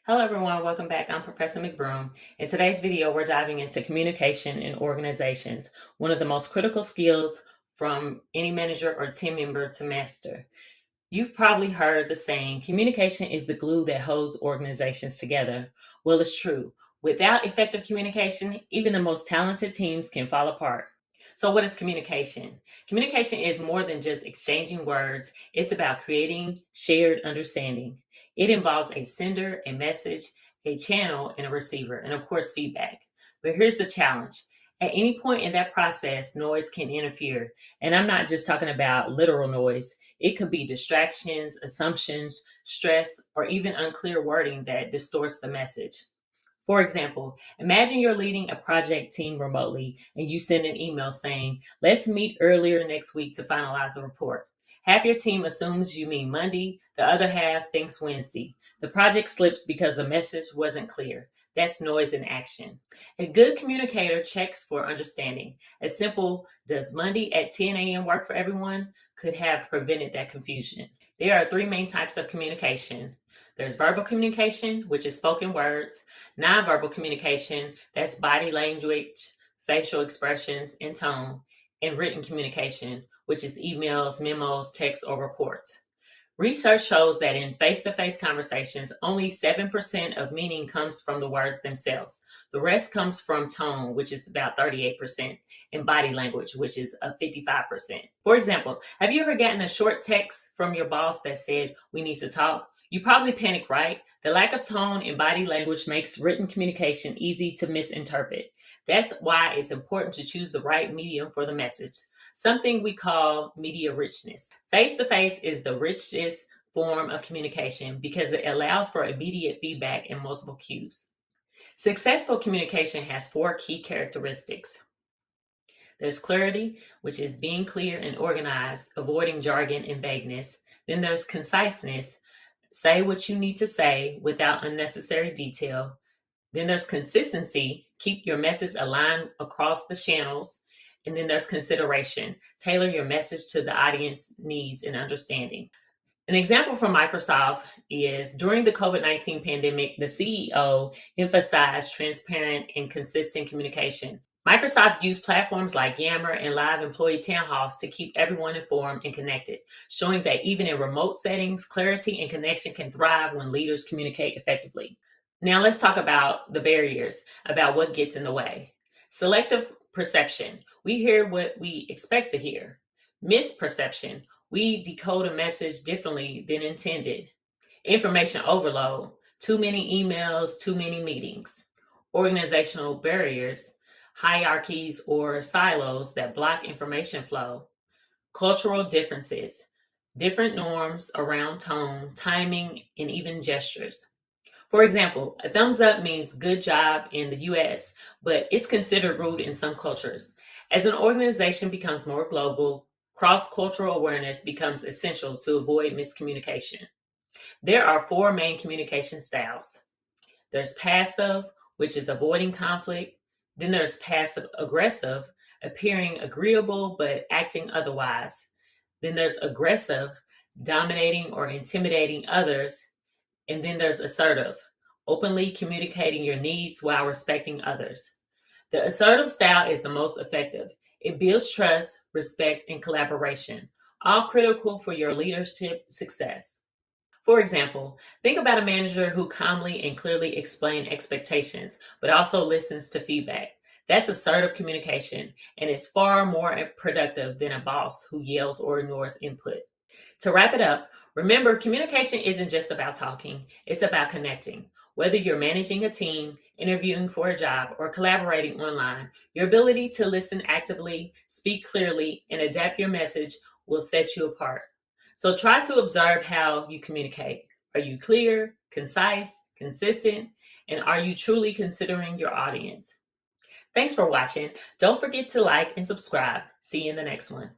Hello everyone, welcome back. I'm Professor McBroom. In today's video, we're diving into communication in organizations, one of the most critical skills from any manager or team member to master. You've probably heard the saying, communication is the glue that holds organizations together. Well, it's true. Without effective communication, even the most talented teams can fall apart. So, what is communication? Communication is more than just exchanging words, it's about creating shared understanding. It involves a sender, a message, a channel, and a receiver, and of course, feedback. But here's the challenge. At any point in that process, noise can interfere. And I'm not just talking about literal noise, it could be distractions, assumptions, stress, or even unclear wording that distorts the message. For example, imagine you're leading a project team remotely and you send an email saying, let's meet earlier next week to finalize the report. Half your team assumes you mean Monday, the other half thinks Wednesday. The project slips because the message wasn't clear. That's noise in action. A good communicator checks for understanding. A simple, does Monday at 10 a.m. work for everyone? Could have prevented that confusion. There are three main types of communication. There's verbal communication, which is spoken words, nonverbal communication, that's body language, facial expressions, and tone, and written communication, which is emails, memos, texts, or reports. Research shows that in face-to-face conversations, only 7% of meaning comes from the words themselves. The rest comes from tone, which is about 38%, and body language, which is 55%. For example, have you ever gotten a short text from your boss that said, we need to talk? You probably panic, right? The lack of tone and body language makes written communication easy to misinterpret. That's why it's important to choose the right medium for the message, something we call media richness. Face-to-face is the richest form of communication because it allows for immediate feedback and multiple cues. Successful communication has four key characteristics. There's clarity, which is being clear and organized, avoiding jargon and vagueness. Then there's conciseness. Say what you need to say without unnecessary detail. Then there's consistency. Keep your message aligned across the channels. And then there's consideration. Tailor your message to the audience needs and understanding. An example from Microsoft is during the COVID-19 pandemic, the CEO emphasized transparent and consistent communication. Microsoft used platforms like Yammer and live employee town halls to keep everyone informed and connected, showing that even in remote settings, clarity and connection can thrive when leaders communicate effectively. Now let's talk about the barriers, about what gets in the way. Selective perception. We hear what we expect to hear. Misperception. We decode a message differently than intended. Information overload. Too many emails, too many meetings. Organizational barriers. Hierarchies or silos that block information flow. Cultural differences. Different norms around tone, timing, and even gestures. For example, a thumbs up means good job in the US, but it's considered rude in some cultures. As an organization becomes more global, cross-cultural awareness becomes essential to avoid miscommunication. There are four main communication styles. There's passive, which is avoiding conflict. Then there's passive aggressive, appearing agreeable but acting otherwise. Then there's aggressive, dominating or intimidating others. And then there's assertive, openly communicating your needs while respecting others. The assertive style is the most effective. It builds trust, respect, and collaboration, all critical for your leadership success. For example, think about a manager who calmly and clearly explains expectations, but also listens to feedback. That's assertive communication, and it's far more productive than a boss who yells or ignores input. To wrap it up, remember, communication isn't just about talking, it's about connecting. Whether you're managing a team, interviewing for a job, or collaborating online, your ability to listen actively, speak clearly, and adapt your message will set you apart. So try to observe how you communicate. Are you clear, concise, consistent, and are you truly considering your audience? Thanks for watching. Don't forget to like and subscribe. See you in the next one.